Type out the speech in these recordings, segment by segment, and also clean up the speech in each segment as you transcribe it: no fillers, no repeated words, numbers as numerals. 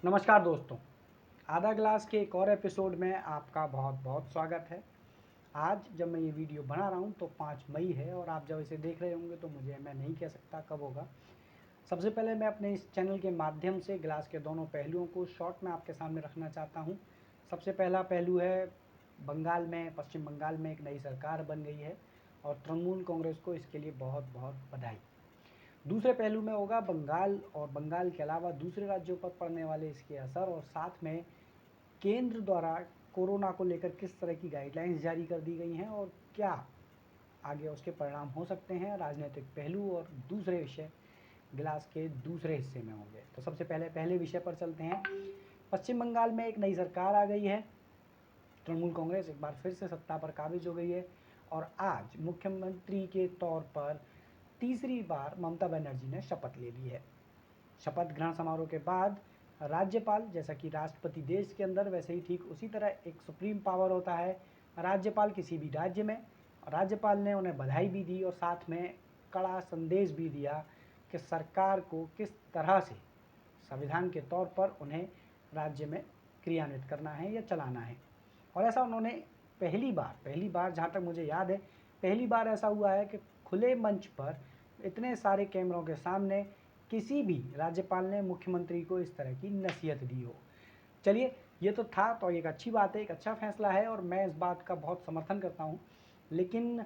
नमस्कार दोस्तों, आधा ग्लास के एक और एपिसोड में आपका बहुत बहुत स्वागत है। आज जब मैं ये वीडियो बना रहा हूँ तो 5 मई है और आप जब इसे देख रहे होंगे तो मैं नहीं कह सकता कब होगा। सबसे पहले मैं अपने इस चैनल के माध्यम से ग्लास के दोनों पहलुओं को शॉर्ट में आपके सामने रखना चाहता हूँ। सबसे पहला पहलू है पश्चिम बंगाल में एक नई सरकार बन गई है और तृणमूल कांग्रेस को इसके लिए बहुत बहुत बधाई। दूसरे पहलू में होगा बंगाल और बंगाल के अलावा दूसरे राज्यों पर पड़ने वाले इसके असर और साथ में केंद्र द्वारा कोरोना को लेकर किस तरह की गाइडलाइंस जारी कर दी गई हैं और क्या आगे उसके परिणाम हो सकते हैं, राजनीतिक पहलू और दूसरे विषय गिलास के दूसरे हिस्से में होंगे। तो सबसे पहले विषय पर चलते हैं। पश्चिम बंगाल में एक नई सरकार आ गई है। तृणमूल कांग्रेस एक बार फिर से सत्ता पर काबिज हो गई है और आज मुख्यमंत्री के तौर पर तीसरी बार ममता बनर्जी ने शपथ ले ली है। शपथ ग्रहण समारोह के बाद राज्यपाल, जैसा कि राष्ट्रपति देश के अंदर वैसे ही ठीक उसी तरह एक सुप्रीम पावर होता है राज्यपाल किसी भी राज्य में, राज्यपाल ने उन्हें बधाई भी दी और साथ में कड़ा संदेश भी दिया कि सरकार को किस तरह से संविधान के तौर पर उन्हें राज्य में क्रियान्वित करना है या चलाना है। और ऐसा उन्होंने पहली बार जहाँ तक मुझे याद है, पहली बार ऐसा हुआ है कि खुले मंच पर इतने सारे कैमरों के सामने किसी भी राज्यपाल ने मुख्यमंत्री को इस तरह की नसीहत दी हो। चलिए, ये तो था तो एक अच्छी बात है, एक अच्छा फैसला है और मैं इस बात का बहुत समर्थन करता हूँ। लेकिन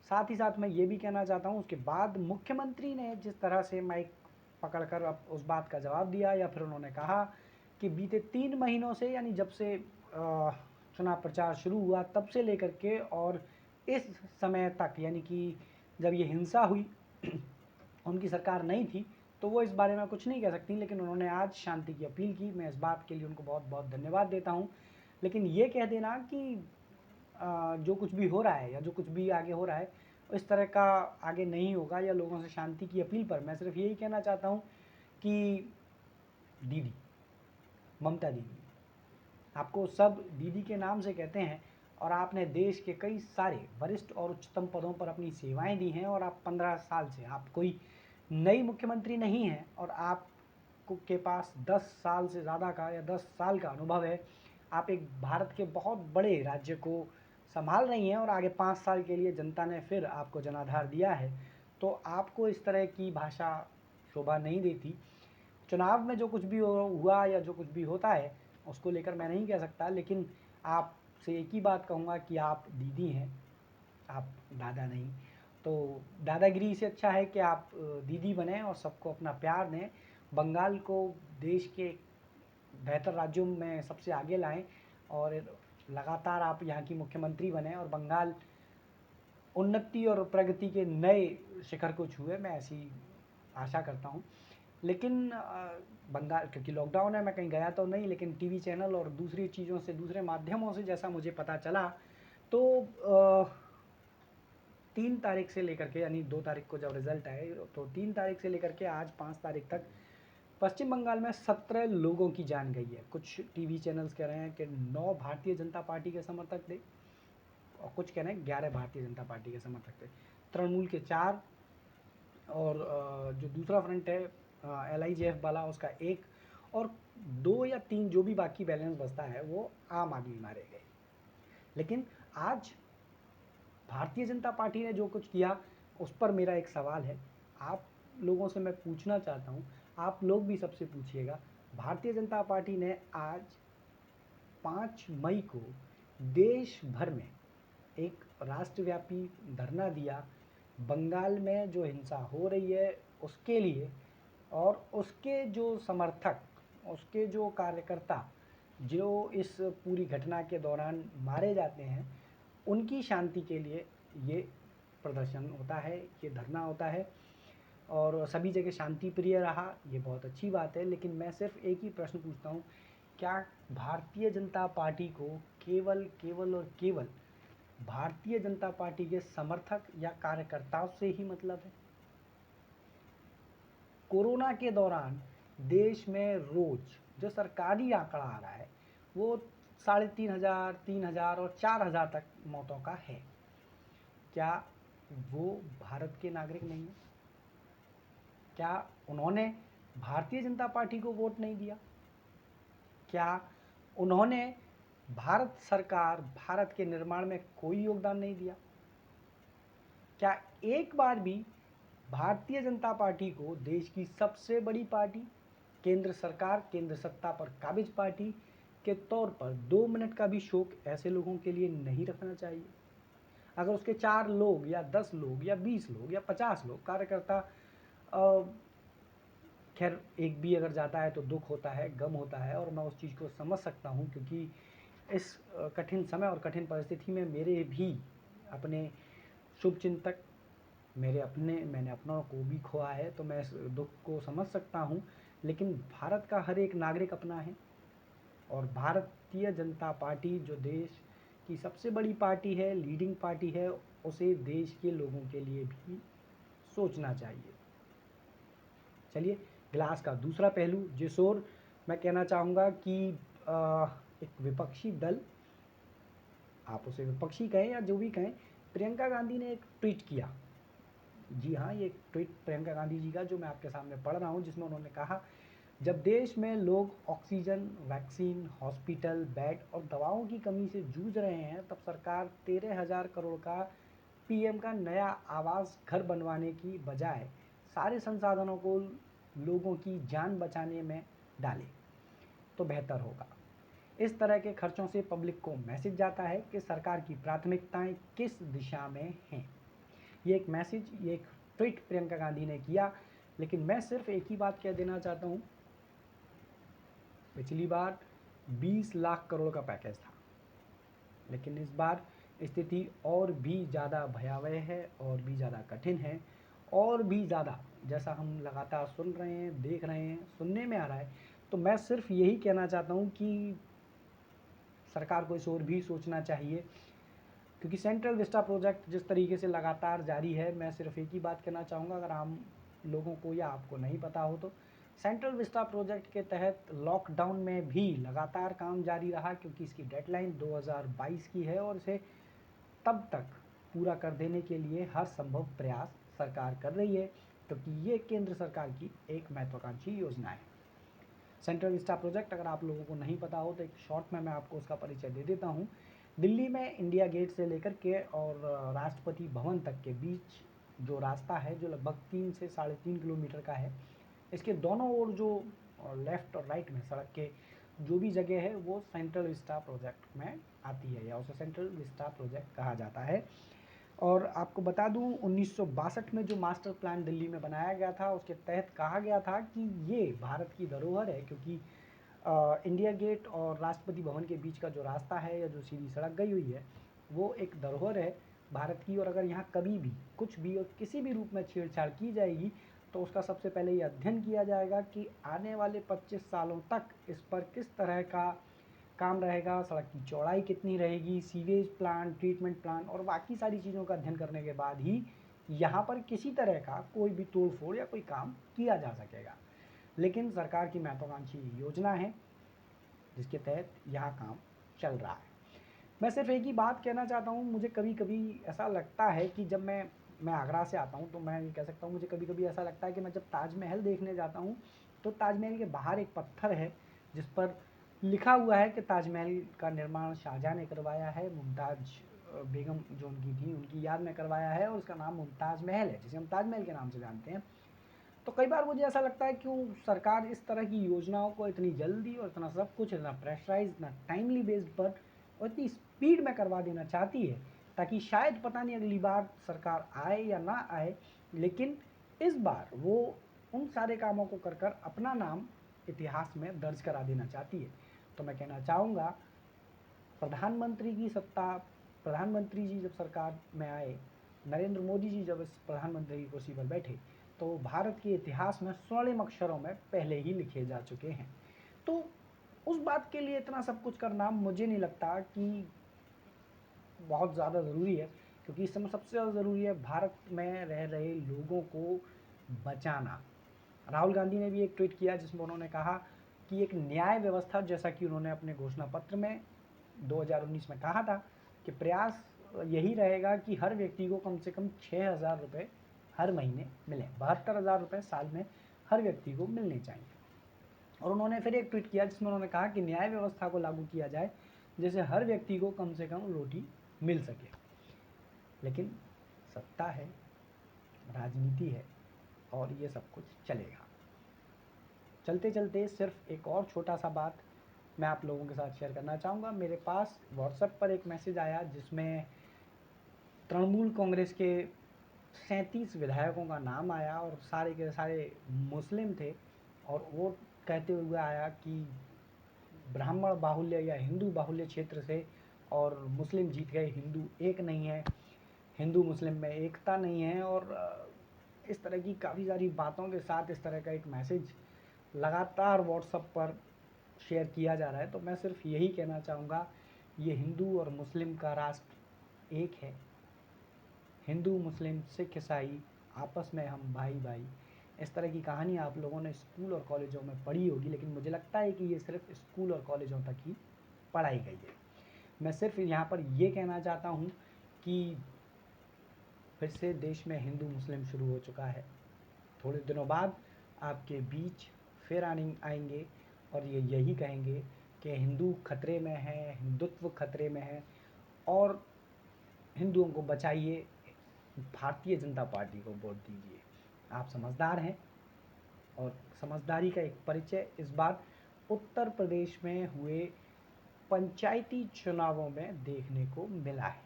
साथ ही साथ मैं ये भी कहना चाहता हूँ, उसके बाद मुख्यमंत्री ने जिस तरह से माइक पकड़कर अब उस बात का जवाब दिया या फिर उन्होंने कहा कि बीते 3 महीनों से, यानी जब से चुनाव प्रचार शुरू हुआ तब से लेकर के और इस समय तक, यानी कि जब ये हिंसा हुई उनकी सरकार नहीं थी तो वो इस बारे में कुछ नहीं कह सकती, लेकिन उन्होंने आज शांति की अपील की। मैं इस बात के लिए उनको बहुत बहुत धन्यवाद देता हूँ। लेकिन ये कह देना कि जो कुछ भी हो रहा है या जो कुछ भी आगे हो रहा है इस तरह का आगे नहीं होगा या लोगों से शांति की अपील पर, मैं सिर्फ यही कहना चाहता हूँ कि दीदी, ममता दीदी, आपको सब दीदी के नाम से कहते हैं और आपने देश के कई सारे वरिष्ठ और उच्चतम पदों पर अपनी सेवाएं दी हैं और आप 15 साल से, आप कोई नई मुख्यमंत्री नहीं हैं और आप के पास 10 साल से ज़्यादा का या 10 साल का अनुभव है। आप एक भारत के बहुत बड़े राज्य को संभाल रही हैं और आगे 5 साल के लिए जनता ने फिर आपको जनाधार दिया है, तो आपको इस तरह की भाषा शोभा नहीं देती। चुनाव में जो कुछ भी हुआ या जो कुछ भी होता है उसको लेकर मैं नहीं कह सकता, लेकिन आपसे एक ही बात कहूँगा कि आप दीदी हैं, आप दादा नहीं। तो दादागिरी से अच्छा है कि आप दीदी बने और सबको अपना प्यार दें, बंगाल को देश के बेहतर राज्यों में सबसे आगे लाएं और लगातार आप यहाँ की मुख्यमंत्री बने और बंगाल उन्नति और प्रगति के नए शिखर को छुए, मैं ऐसी आशा करता हूँ। लेकिन बंगाल, क्योंकि लॉकडाउन है, मैं कहीं गया तो नहीं, लेकिन टीवी चैनल और दूसरी चीज़ों से, दूसरे माध्यमों से जैसा मुझे पता चला तो 3 तारीख से लेकर के, यानी 2 तारीख को जब रिज़ल्ट आए तो 3 तारीख से लेकर के आज 5 तारीख तक पश्चिम बंगाल में 17 लोगों की जान गई है। कुछ टीवी चैनल्स कह रहे हैं कि 9 भारतीय जनता पार्टी के समर्थक थे और कुछ कह रहे हैं 11 भारतीय जनता पार्टी के समर्थक थे। तृणमूल के 4 और जो दूसरा फ्रंट है LIJF वाला, उसका 1 और 2 या 3 जो भी बाकी बैलेंस बचता है वो आम आदमी मारे गए। लेकिन आज भारतीय जनता पार्टी ने जो कुछ किया उस पर मेरा एक सवाल है, आप लोगों से मैं पूछना चाहता हूँ, आप लोग भी सबसे पूछिएगा। भारतीय जनता पार्टी ने आज 5 मई को देश भर में एक राष्ट्रव्यापी धरना दिया बंगाल में जो हिंसा हो रही है उसके लिए, और उसके जो समर्थक, उसके जो कार्यकर्ता जो इस पूरी घटना के दौरान मारे जाते हैं उनकी शांति के लिए ये प्रदर्शन होता है, ये धरना होता है और सभी जगह शांति प्रिय रहा, ये बहुत अच्छी बात है। लेकिन मैं सिर्फ एक ही प्रश्न पूछता हूँ, क्या भारतीय जनता पार्टी को केवल और केवल भारतीय जनता पार्टी के समर्थक या कार्यकर्ताओं से ही मतलब है? कोरोना के दौरान देश में रोज जो सरकारी आंकड़ा आ रहा है वो 3,500, 3,000 और 4,000 तक मौतों का है। क्या वो भारत के नागरिक नहीं है? क्या उन्होंने भारतीय जनता पार्टी को वोट नहीं दिया? क्या उन्होंने भारत सरकार, भारत के निर्माण में कोई योगदान नहीं दिया? क्या एक बार भी भारतीय जनता पार्टी को देश की सबसे बड़ी पार्टी, केंद्र सरकार, केंद्र सत्ता पर काबिज पार्टी के तौर पर 2 मिनट का भी शोक ऐसे लोगों के लिए नहीं रखना चाहिए? अगर उसके 4 लोग या 10 लोग या 20 लोग या 50 लोग कार्यकर्ता, खैर एक भी अगर जाता है तो दुख होता है, गम होता है, और मैं उस चीज़ को समझ सकता हूँ, क्योंकि इस कठिन समय और कठिन परिस्थिति में मेरे भी अपने शुभचिंतक, मैंने अपनों को भी खोया है, तो मैं इस दुख को समझ सकता हूँ। लेकिन भारत का हर एक नागरिक अपना है, और भारतीय जनता पार्टी जो देश की सबसे बड़ी पार्टी है, लीडिंग पार्टी है, उसे देश के लोगों के लिए भी सोचना चाहिए। चलिए, ग्लास का दूसरा पहलू, जिस ओर मैं कहना चाहूँगा कि एक विपक्षी दल, आप उसे विपक्षी कहें या जो भी कहें, प्रियंका गांधी ने एक ट्वीट किया। जी हाँ, ये ट्वीट प्रियंका गांधी जी का जो मैं आपके सामने पढ़ रहा हूँ, जिसमें उन्होंने कहा, जब देश में लोग ऑक्सीजन, वैक्सीन, हॉस्पिटल बेड और दवाओं की कमी से जूझ रहे हैं, तब सरकार 13,000 करोड़ का पीएम का नया आवास घर बनवाने की बजाय सारे संसाधनों को लोगों की जान बचाने में डाले तो बेहतर होगा। इस तरह के खर्चों से पब्लिक को मैसेज जाता है कि सरकार की प्राथमिकताएं किस दिशा में हैं। ये एक मैसेज, ये एक ट्वीट प्रियंका गांधी ने किया। लेकिन मैं सिर्फ एक ही बात कह देना चाहता हूँ, पिछली बार 20 लाख करोड़ का पैकेज था, लेकिन इस बार स्थिति और भी ज़्यादा भयावह है, और भी ज़्यादा कठिन है, और भी ज़्यादा, जैसा हम लगातार सुन रहे हैं, देख रहे हैं, सुनने में आ रहा है। तो मैं सिर्फ यही कहना चाहता हूँ कि सरकार को इस ओर भी सोचना चाहिए, क्योंकि सेंट्रल विस्टा प्रोजेक्ट जिस तरीके से लगातार जारी है, मैं सिर्फ एक ही बात कहना चाहूँगा, अगर आम लोगों को या आपको नहीं पता हो तो, सेंट्रल विस्टा प्रोजेक्ट के तहत लॉकडाउन में भी लगातार काम जारी रहा, क्योंकि इसकी डेडलाइन 2022 की है, और इसे तब तक पूरा कर देने के लिए हर संभव प्रयास सरकार कर रही है, क्योंकि ये केंद्र सरकार की एक महत्वाकांक्षी योजना है। सेंट्रल विस्टा प्रोजेक्ट, अगर आप लोगों को नहीं पता हो तो एक शॉर्ट में मैं आपको उसका परिचय दे देता हूँ। दिल्ली में इंडिया गेट से लेकर के और राष्ट्रपति भवन तक के बीच जो रास्ता है, जो लगभग 3 से 3.5 किलोमीटर का है, इसके दोनों ओर जो लेफ़्ट और राइट में सड़क के जो भी जगह है, वो सेंट्रल विस्टा प्रोजेक्ट में आती है, या उसे सेंट्रल विस्टा प्रोजेक्ट कहा जाता है। और आपको बता दूं, 1962 में जो मास्टर प्लान दिल्ली में बनाया गया था, उसके तहत कहा गया था कि ये भारत की धरोहर है, क्योंकि इंडिया गेट और राष्ट्रपति भवन के बीच का जो रास्ता है, या जो सीधी सड़क गई हुई है, वो एक धरोहर है भारत की। और अगर यहाँ कभी भी कुछ भी और किसी भी रूप में छेड़छाड़ की जाएगी, तो उसका सबसे पहले ये अध्ययन किया जाएगा कि आने वाले 25 सालों तक इस पर किस तरह का काम रहेगा, सड़क की चौड़ाई कितनी रहेगी, सीवेज प्लान, ट्रीटमेंट प्लान और बाकी सारी चीज़ों का अध्ययन करने के बाद ही यहाँ पर किसी तरह का कोई भी तोड़ फोड़ या कोई काम किया जा सकेगा। लेकिन सरकार की महत्वाकांक्षी योजना है, जिसके तहत यहाँ काम चल रहा है। मैं सिर्फ एक ही बात कहना चाहता हूँ, मुझे कभी कभी ऐसा लगता है कि जब मैं आगरा से आता हूँ, तो मैं ये कह सकता हूँ, मुझे कभी कभी ऐसा लगता है कि मैं जब ताजमहल देखने जाता हूँ, तो ताजमहल के बाहर एक पत्थर है जिस पर लिखा हुआ है कि ताजमहल का निर्माण शाहजहाँ ने करवाया है, मुमताज़ बेगम जो उनकी थी, उनकी याद में करवाया है, और उसका नाम मुमताज़ महल है, जिसे हम ताजमहल के नाम से जानते हैं। तो कई बार मुझे ऐसा लगता है, क्यों सरकार इस तरह की योजनाओं को इतनी जल्दी और इतना सब कुछ, इतना प्रेशराइज, इतना टाइमली बेस्ड पर और इतनी स्पीड में करवा देना चाहती है, ताकि शायद पता नहीं अगली बार सरकार आए या ना आए, लेकिन इस बार वो उन सारे कामों को कर कर अपना नाम इतिहास में दर्ज करा देना चाहती है। तो मैं कहना चाहूँगा, प्रधानमंत्री की सत्ता, प्रधानमंत्री जी जब सरकार में आए, नरेंद्र मोदी जी जब इस प्रधानमंत्री की कुर्सी पर बैठे, तो भारत के इतिहास में स्वर्णिम अक्षरों में पहले ही लिखे जा चुके हैं। तो उस बात के लिए इतना सब कुछ करना मुझे नहीं लगता कि बहुत ज़्यादा ज़रूरी है, क्योंकि इस समय सबसे ज़्यादा ज़रूरी है भारत में रह रहे लोगों को बचाना। राहुल गांधी ने भी एक ट्वीट किया, जिसमें उन्होंने कहा कि एक न्याय व्यवस्था, जैसा कि उन्होंने अपने घोषणा पत्र में 2019 में कहा था, कि प्रयास यही रहेगा कि हर व्यक्ति को कम से कम 6,000 रुपये हर महीने मिले, 72,000 रुपये साल में हर व्यक्ति को मिलने चाहिए। और उन्होंने फिर एक ट्वीट किया जिसमें उन्होंने कहा कि न्याय व्यवस्था को लागू किया जाए जिससे हर व्यक्ति को कम से कम रोटी मिल सके। लेकिन सत्ता है, राजनीति है और ये सब कुछ चलेगा। चलते चलते सिर्फ एक और छोटा सा बात मैं आप लोगों के साथ शेयर करना चाहूँगा। मेरे पास व्हाट्सएप पर एक मैसेज आया जिसमें तृणमूल कांग्रेस के 37 विधायकों का नाम आया और सारे के सारे मुस्लिम थे, और वो कहते हुए आया कि ब्राह्मण बाहुल्य या हिंदू बाहुल्य क्षेत्र से और मुस्लिम जीत गए, हिंदू एक नहीं है, हिंदू मुस्लिम में एकता नहीं है, और इस तरह की काफ़ी सारी बातों के साथ इस तरह का एक मैसेज लगातार व्हाट्सएप पर शेयर किया जा रहा है। तो मैं सिर्फ यही कहना चाहूँगा, ये हिंदू और मुस्लिम का राष्ट्र एक है। हिंदू मुस्लिम सिख ईसाई आपस में हम भाई भाई। इस तरह की कहानी आप लोगों ने स्कूल और कॉलेजों में पढ़ी होगी, लेकिन मुझे लगता है कि ये सिर्फ स्कूल और कॉलेजों तक ही पढ़ाई गई है। मैं सिर्फ यहाँ पर ये कहना चाहता हूँ कि फिर से देश में हिंदू मुस्लिम शुरू हो चुका है। थोड़े दिनों बाद आपके बीच फिर आएंगे और ये यही कहेंगे कि हिंदू खतरे में है, हिंदुत्व खतरे में है और हिंदुओं को बचाइए, भारतीय जनता पार्टी को वोट दीजिए। आप समझदार हैं और समझदारी का एक परिचय इस बार उत्तर प्रदेश में हुए पंचायती चुनावों में देखने को मिला है,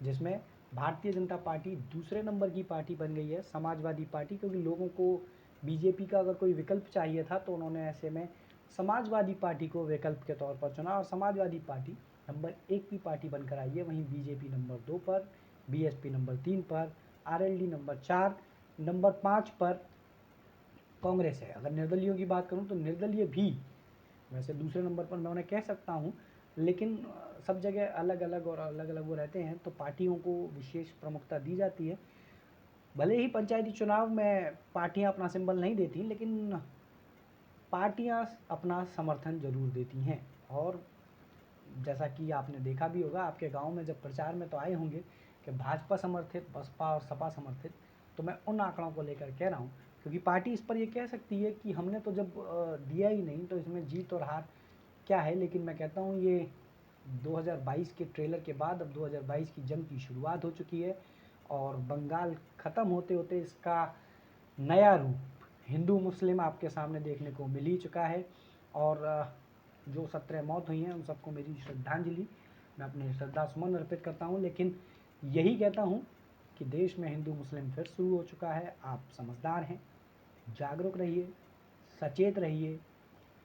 जिसमें भारतीय जनता पार्टी दूसरे नंबर की पार्टी बन गई है समाजवादी पार्टी, क्योंकि लोगों को बीजेपी का अगर कोई विकल्प चाहिए था तो उन्होंने ऐसे में समाजवादी पार्टी को विकल्प के तौर पर चुना और समाजवादी पार्टी नंबर 1 की पार्टी बनकर आई है। वहीं बीजेपी नंबर 2 पर, बीएसपी नंबर 3 पर, आरएलडी नंबर 4, नंबर 5 पर कांग्रेस है। अगर निर्दलीयों की बात करूं तो निर्दलीय भी वैसे दूसरे नंबर पर मैं उन्हें कह सकता हूं, लेकिन सब जगह अलग अलग और अलग अलग वो रहते हैं, तो पार्टियों को विशेष प्रमुखता दी जाती है। भले ही पंचायती चुनाव में पार्टियां अपना सिंबल नहीं देती, लेकिन पार्टियां अपना समर्थन जरूर देती हैं। और जैसा कि आपने देखा भी होगा, आपके गांव में जब प्रचार में तो आए होंगे कि भाजपा समर्थित, बसपा और सपा समर्थित, तो मैं उन आंकड़ों को लेकर कह रहा हूँ, क्योंकि पार्टी इस पर ये कह सकती है कि हमने तो जब दिया ही नहीं तो इसमें जीत और हार क्या है। लेकिन मैं कहता हूँ ये 2022 के ट्रेलर के बाद अब 2022 की जंग की शुरुआत हो चुकी है और बंगाल ख़त्म होते होते इसका नया रूप हिंदू मुस्लिम आपके सामने देखने को मिल ही चुका है। और जो 17 मौत हुई हैं उन सबको मेरी श्रद्धांजलि, मैं अपने श्रद्धा सुमन अर्पित करता हूँ। लेकिन यही कहता हूँ कि देश में हिंदू मुस्लिम फिर शुरू हो चुका है। आप समझदार हैं, जागरूक रहिए, सचेत रहिए,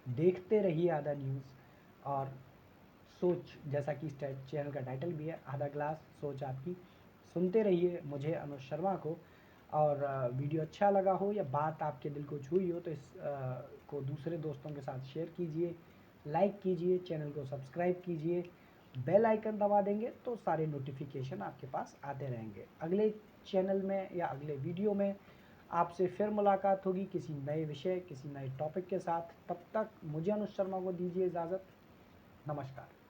देखते रहिए आधा न्यूज़ और सोच, जैसा कि इस चैनल का टाइटल भी है आधा ग्लास सोच आपकी, सुनते रहिए मुझे अनुज शर्मा को। और वीडियो अच्छा लगा हो या बात आपके दिल को छुई हो तो इस को दूसरे दोस्तों के साथ शेयर कीजिए, लाइक कीजिए, चैनल को सब्सक्राइब कीजिए, बेल आइकन दबा देंगे तो सारे नोटिफिकेशन आपके पास आते रहेंगे। अगले चैनल में या अगले वीडियो में आपसे फिर मुलाकात होगी किसी नए विषय, किसी नए टॉपिक के साथ। तब तक मुझे अनुज शर्मा को दीजिए इजाज़त। नमस्कार।